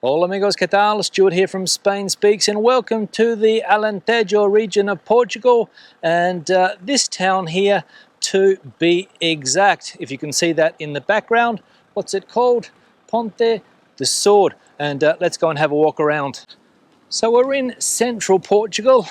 Hola amigos, ¿qué tal? Stuart here from Spain Speaks, and welcome to the Alentejo region of Portugal, and this town here to be exact. If you can see that in the background, what's it called? Ponte de Sor, and let's go and have a walk around. So we're in central Portugal.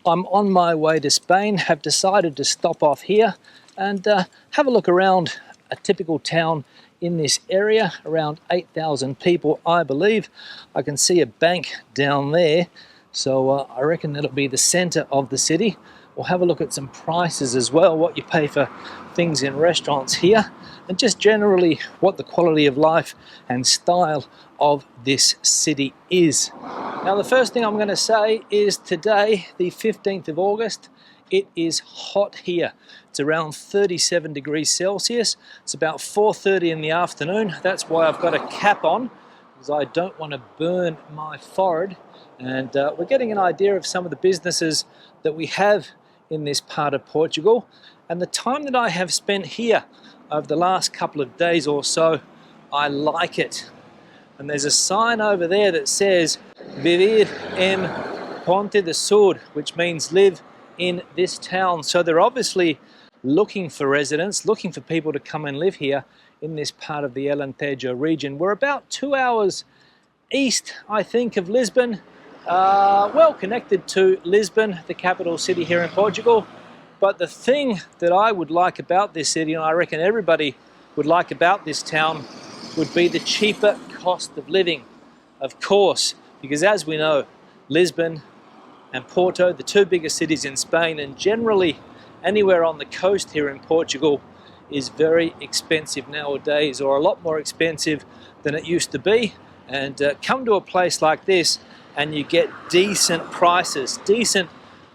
I'm on my way to Spain, have decided to stop off here and have a look around a typical town in this area, around 8,000 people, I believe. I can see a bank down there, so I reckon that'll be the center of the city. We'll have a look at some prices as well, what you pay for things in restaurants here, and just generally what the quality of life and style of this city is. Now, the first thing I'm going to say is today, the 15th of August, it is hot here. It's around 37 degrees Celsius. It's about 4:30 in the afternoon. That's why I've got a cap on, because I don't want to burn my forehead. And we're getting an idea of some of the businesses that we have in this part of Portugal. And the time that I have spent here over the last couple of days or so, I like it. And there's a sign over there that says Vivir en Ponte de Sor, which means live in this town. So they're obviously looking for residents, looking for people to come and live here in this part of the Alentejo region. We're about 2 hours east, I think, of Lisbon, well connected to Lisbon, the capital city here in Portugal. But the thing that I would like about this city, and I reckon everybody would like about this town, would be the cheaper cost of living, of course, because as we know, Lisbon and Porto, the two biggest cities in Spain, and generally anywhere on the coast here in Portugal, is very expensive nowadays, or a lot more expensive than it used to be. And come to a place like this and you get decent prices, decent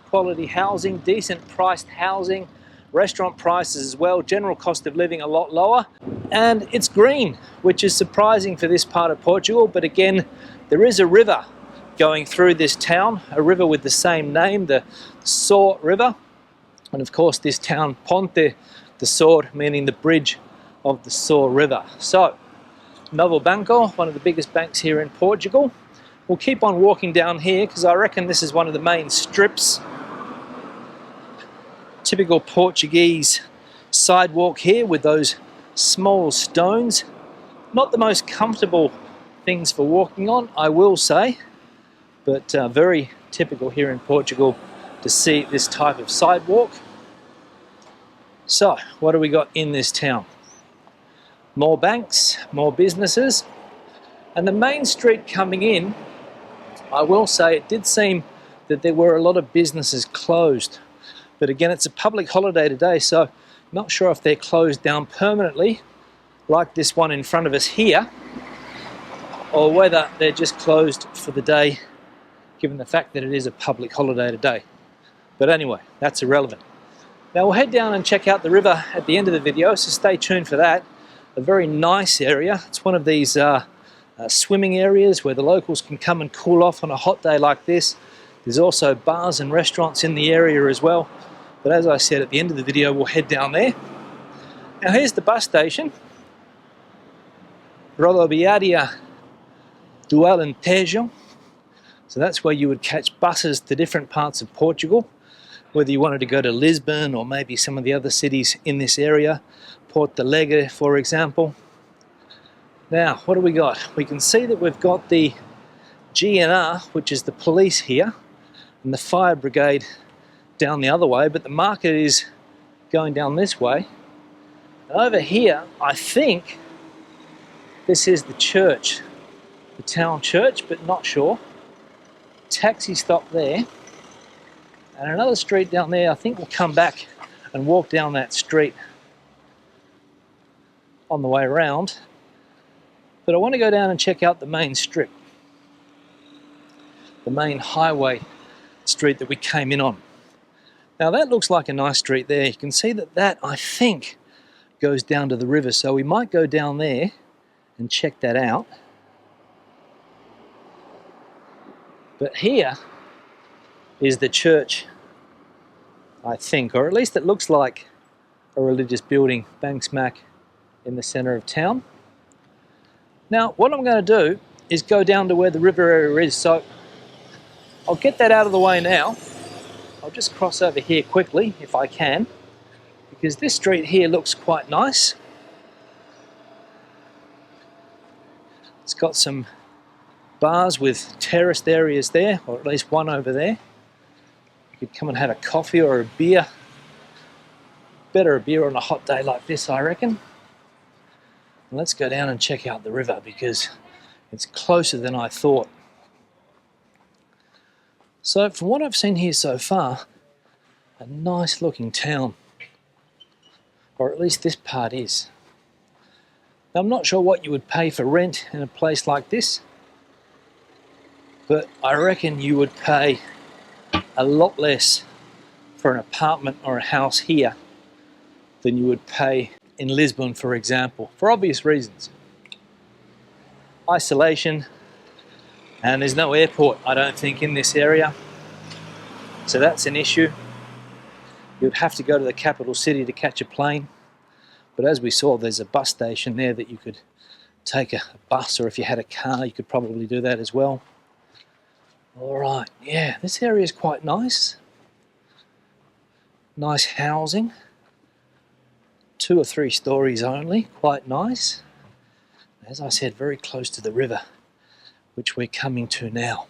quality housing, decent priced housing, restaurant prices as well, general cost of living a lot lower, and it's green, which is surprising for this part of Portugal. But again, there is a river going through this town, a river with the same name, the Sor River, and of course this town, Ponte de Sor, meaning the bridge of the Sor River. So, Novo Banco, one of the biggest banks here in Portugal. We'll keep on walking down here because I reckon this is one of the main strips. Typical Portuguese sidewalk here with those small stones. Not the most comfortable things for walking on, I will say, but very typical here in Portugal to see this type of sidewalk. So, what do we got in this town? More banks, more businesses, and the main street coming in, I will say it did seem that there were a lot of businesses closed. But again, it's a public holiday today, so not sure if they're closed down permanently, like this one in front of us here, or whether they're just closed for the day, given the fact that it is a public holiday today. But anyway, that's irrelevant. Now we'll head down and check out the river at the end of the video, so stay tuned for that. A very nice area. It's one of these swimming areas where the locals can come and cool off on a hot day like this. There's also bars and restaurants in the area as well. But as I said, at the end of the video, we'll head down there. Now here's the bus station. Rodoviaria do Alentejo. So that's where you would catch buses to different parts of Portugal, whether you wanted to go to Lisbon or maybe some of the other cities in this area, Porto Alegre, for example. Now, what do we got? We can see that we've got the GNR, which is the police here, and the fire brigade down the other way, but the market is going down this way. And over here, I think this is the church, the town church, but not sure. Taxi stop there, and another street down there. I think we'll come back and walk down that street on the way around, but I want to go down and check out the main strip, the main highway street that we came in on. Now that looks like a nice street there. You can see that that, I think, goes down to the river, so we might go down there and check that out. But here is the church, I think, or at least it looks like a religious building, bang smack in the center of town. Now, what I'm going to do is go down to where the river area is. So I'll get that out of the way now. I'll just cross over here quickly if I can, because this street here looks quite nice. It's got some bars with terraced areas there, or at least one over there. You could come and have a coffee or a beer. Better a beer on a hot day like this, I reckon. And let's go down and check out the river, because it's closer than I thought. So from what I've seen here so far, a nice looking town, or at least this part is. Now, I'm not sure what you would pay for rent in a place like this, but I reckon you would pay a lot less for an apartment or a house here than you would pay in Lisbon, for example, for obvious reasons. Isolation, and there's no airport, I don't think, in this area, so that's an issue. You'd have to go to the capital city to catch a plane, but as we saw, there's a bus station there that you could take a bus, or if you had a car, you could probably do that as well. All right, yeah, this area is quite nice. Nice housing. 2 or 3 stories only, quite nice. As I said, very close to the river, which we're coming to now.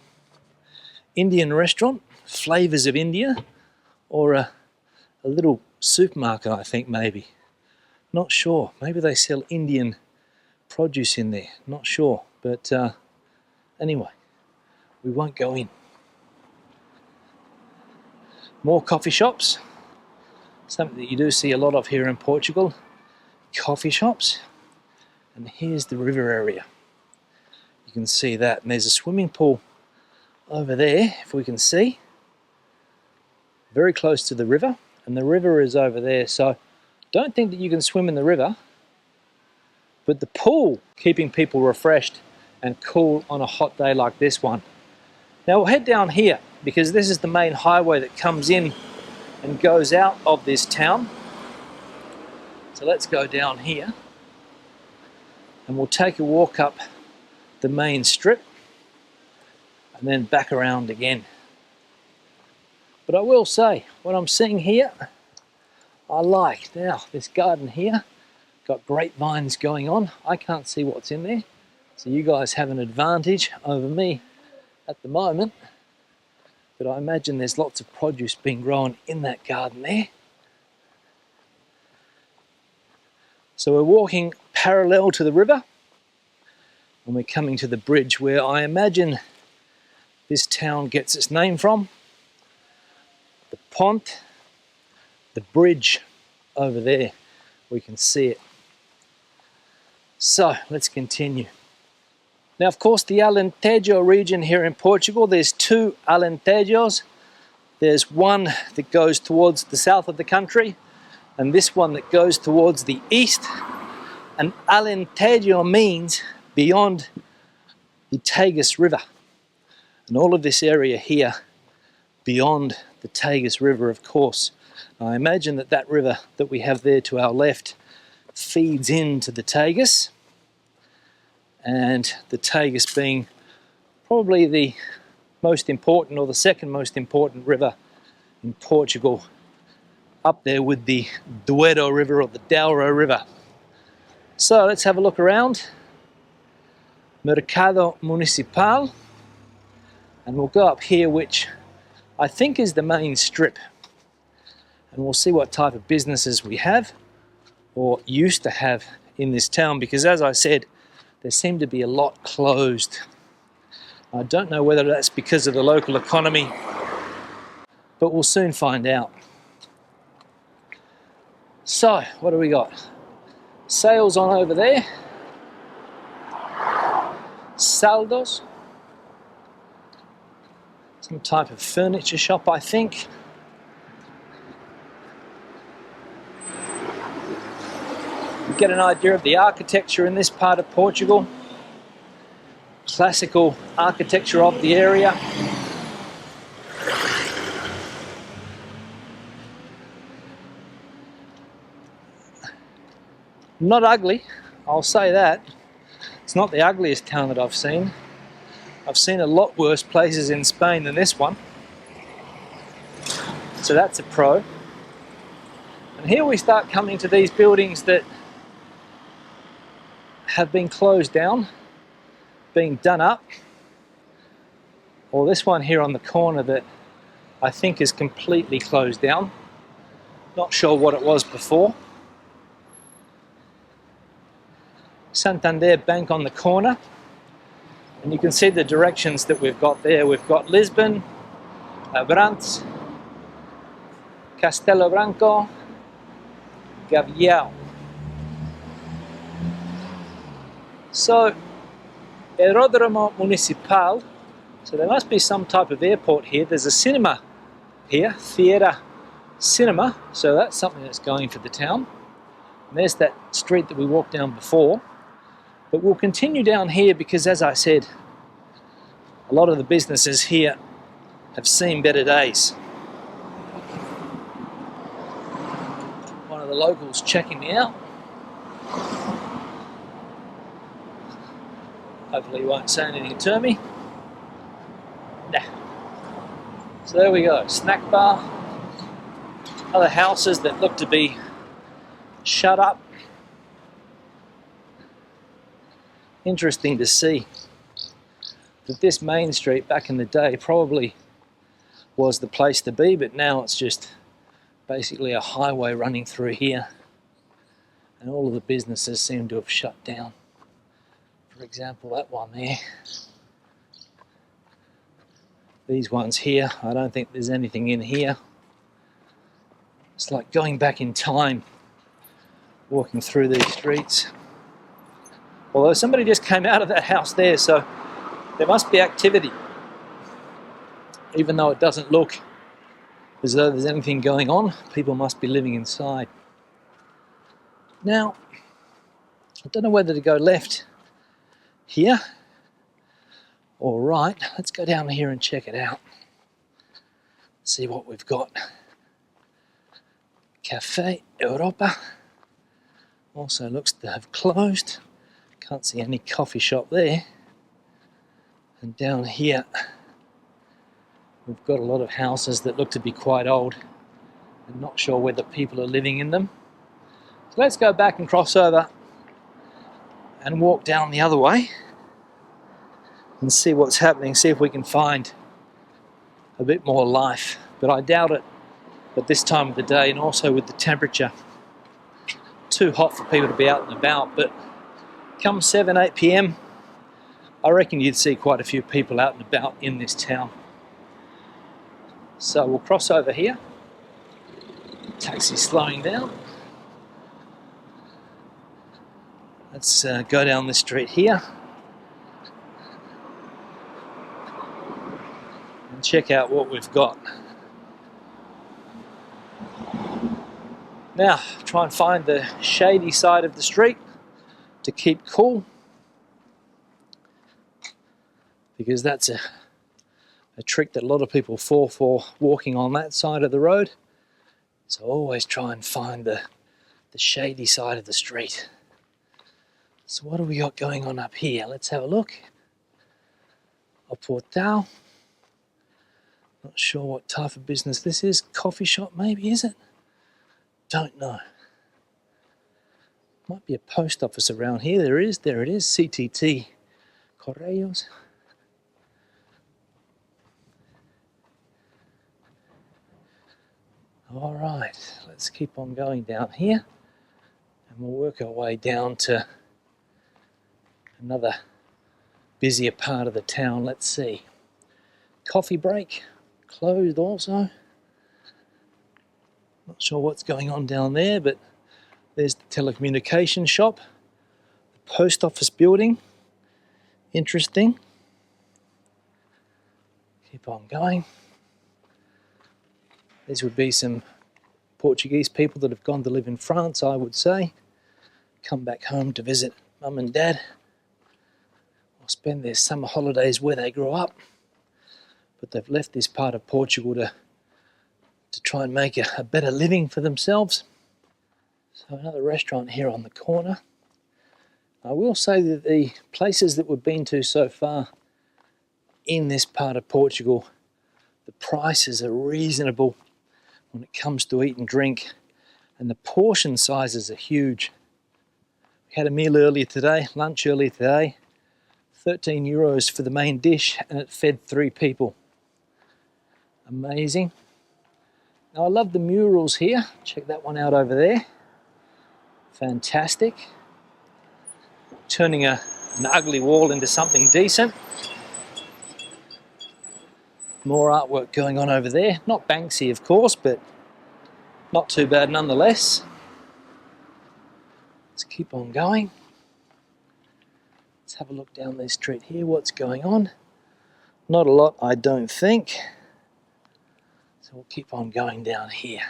Indian restaurant, flavors of India, or a little supermarket, I think, maybe. Not sure. Maybe they sell Indian produce in there. Not sure. But anyway, we won't go in. More coffee shops. Something that you do see a lot of here in Portugal. Coffee shops. And here's the river area. You can see that. And there's a swimming pool over there, if we can see. Very close to the river. And the river is over there. So don't think that you can swim in the river. But the pool, keeping people refreshed and cool on a hot day like this one. Now we'll head down here, because this is the main highway that comes in and goes out of this town. So let's go down here and we'll take a walk up the main strip and then back around again. But I will say, what I'm seeing here, I like. Now, this garden here, got grapevines going on. I can't see what's in there, so you guys have an advantage over me at the moment. But I imagine there's lots of produce being grown in that garden there. So we're walking parallel to the river, and we're coming to the bridge where I imagine this town gets its name from. The Ponte, the bridge over there, we can see it. So let's continue. Now, of course, the Alentejo region here in Portugal, there's 2 Alentejos. There's one that goes towards the south of the country, and this one that goes towards the east. And Alentejo means beyond the Tagus River. And all of this area here, beyond the Tagus River, of course. I imagine that that river that we have there to our left feeds into the Tagus. And the Tagus being probably the most important, or the second most important river in Portugal, up there with the Douro River or the Douro River. So let's have a look around. Mercado Municipal, and we'll go up here, which I think is the main strip, and we'll see what type of businesses we have, or used to have, in this town, because as I said, there seem to be a lot closed. I don't know whether that's because of the local economy, but we'll soon find out. So, what do we got? Sales on over there. Saldos. Some type of furniture shop, I think. Get an idea of the architecture in this part of Portugal. Classical architecture of the area. Not ugly, I'll say that. It's not the ugliest town that I've seen. I've seen a lot worse places in Spain than this one. So that's a pro. And here we start coming to these buildings that have been closed down, being done up. Or this one here on the corner that I think is completely closed down. Not sure what it was before. Santander Bank on the corner. And you can see the directions that we've got there. We've got Lisbon, Abrantes, Castelo Branco, Gavião. So, Aeródromo Municipal. So there must be some type of airport here. There's a cinema here, Theatre Cinema. So that's something that's going for the town. And there's that street that we walked down before. But we'll continue down here because, as I said, a lot of the businesses here have seen better days. One of the locals checking me out. Hopefully he won't say anything to me. Nah. So there we go, snack bar. Other houses that look to be shut up. Interesting to see that this main street back in the day probably was the place to be, but now it's just basically a highway running through here, and all of the businesses seem to have shut down. For example, that one there. These ones here, I don't think there's anything in here. It's like going back in time, walking through these streets. Although somebody just came out of that house there, so there must be activity. Even though it doesn't look as though there's anything going on, people must be living inside. Now, I don't know whether to go left here or right. Let's go down here and check it out. See what we've got. Cafe Europa. Also looks to have closed. Can't see any coffee shop there. And down here, we've got a lot of houses that look to be quite old. I'm not sure whether people are living in them. So let's go back and cross over and walk down the other way and see what's happening, see if we can find a bit more life. But I doubt it at this time of the day, and also with the temperature. Too hot for people to be out and about, but come 7, 8 p.m, I reckon you'd see quite a few people out and about in this town. So we'll cross over here. Taxi's slowing down. Let's go down this street here and check out what we've got. Now, try and find the shady side of the street to keep cool, because that's a trick that a lot of people fall for walking on that side of the road. So always try and find the shady side of the street. So what do we got going on up here? Let's have a look. A Portal. Not sure what type of business this is. Coffee shop maybe, is it? Don't know. Might be a post office around here. There it is, CTT Correios. All right, let's keep on going down here and we'll work our way down to another busier part of the town. Let's see. Coffee break, closed also. Not sure what's going on down there, but there's the telecommunications shop, the post office building. Interesting. Keep on going. These would be some Portuguese people that have gone to live in France, I would say. Come back home to visit mum and dad, or spend their summer holidays where they grew up. But they've left this part of Portugal to try and make a better living for themselves. So another restaurant here on the corner. I will say that the places that we've been to so far in this part of Portugal, the prices are reasonable when it comes to eat and drink, and the portion sizes are huge. We had a meal earlier today, lunch earlier today, 13 euros for the main dish, and it fed 3 people. Amazing. Now I love the murals here. Check that one out over there. Fantastic. Turning an ugly wall into something decent. More artwork going on over there. Not Banksy, of course, but not too bad nonetheless. Let's keep on going. Let's have a look down this street here. What's going on? Not a lot, I don't think. So we'll keep on going down here.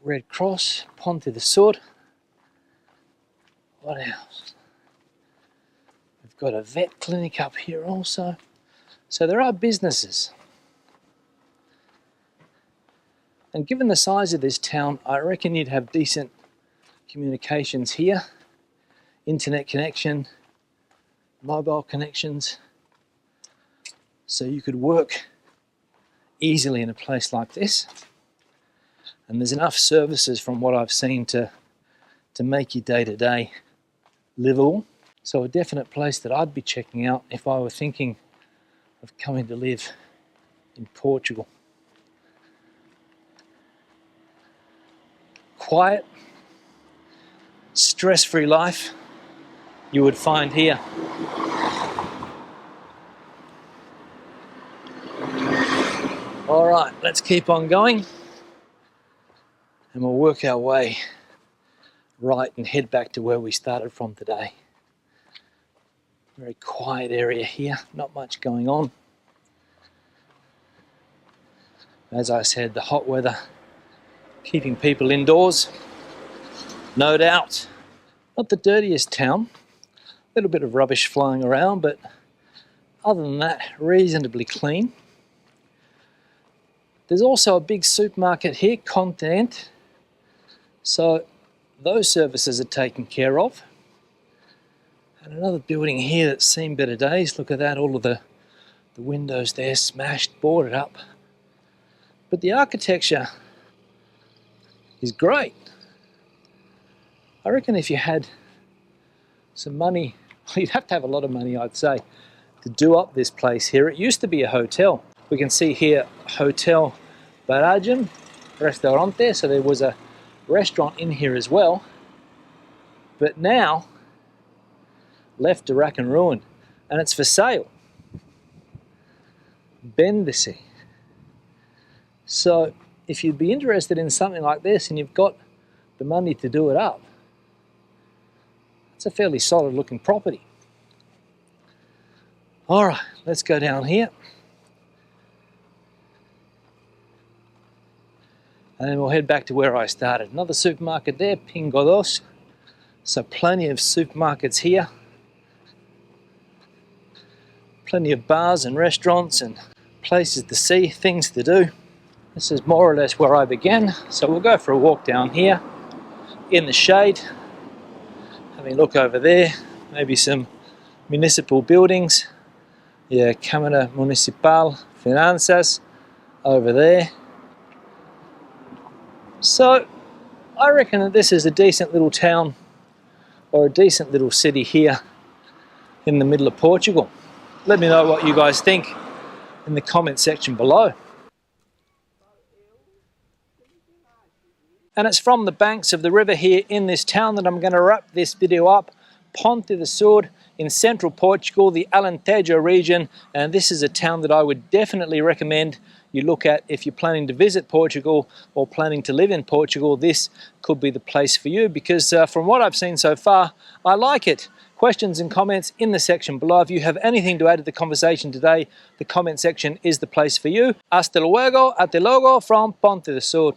Red Cross, Ponte de Sor. What else? We've got a vet clinic up here also. So there are businesses. And given the size of this town, I reckon you'd have decent communications here. Internet connection, mobile connections. So you could work easily in a place like this. And there's enough services from what I've seen to make your day-to-day livable. So a definite place that I'd be checking out if I were thinking of coming to live in Portugal. Quiet, stress-free life you would find here. All right, let's keep on going, and we'll work our way right and head back to where we started from today. Very quiet area here, not much going on. As I said, the hot weather keeping people indoors, no doubt. Not the dirtiest town, a little bit of rubbish flying around, but other than that, reasonably clean. There's also a big supermarket here, Enchanting, so those services are taken care of. And another building here that's seen better days. Look at that, all of the windows there smashed, boarded up. But the architecture is great. I reckon if you had some money, you'd have to have a lot of money, I'd say, to do up this place here. It used to be a hotel. We can see here, Hotel Barragem Restaurante, so there was a restaurant in here as well. But now, left to rack and ruin, and it's for sale. Bendisi. So if you'd be interested in something like this and you've got the money to do it up, it's a fairly solid looking property. All right, let's go down here. And then we'll head back to where I started. Another supermarket there, Pingodos. So plenty of supermarkets here. Plenty of bars and restaurants and places to see, things to do. This is more or less where I began. So we'll go for a walk down here in the shade. Having a look over there, maybe some municipal buildings. Yeah, Câmara Municipal Finanças over there. So I reckon that this is a decent little town or a decent little city here in the middle of Portugal. Let me know what you guys think in the comment section below. And it's from the banks of the river here in this town that I'm going to wrap this video up. Ponte de Sor in central Portugal, the Alentejo region, and this is a town that I would definitely recommend you look at if you're planning to visit Portugal or planning to live in Portugal. This could be the place for you because from what I've seen so far, I like it. Questions and comments in the section below. If you have anything to add to the conversation today, the comment section is the place for you. Hasta luego from Ponte de Sor.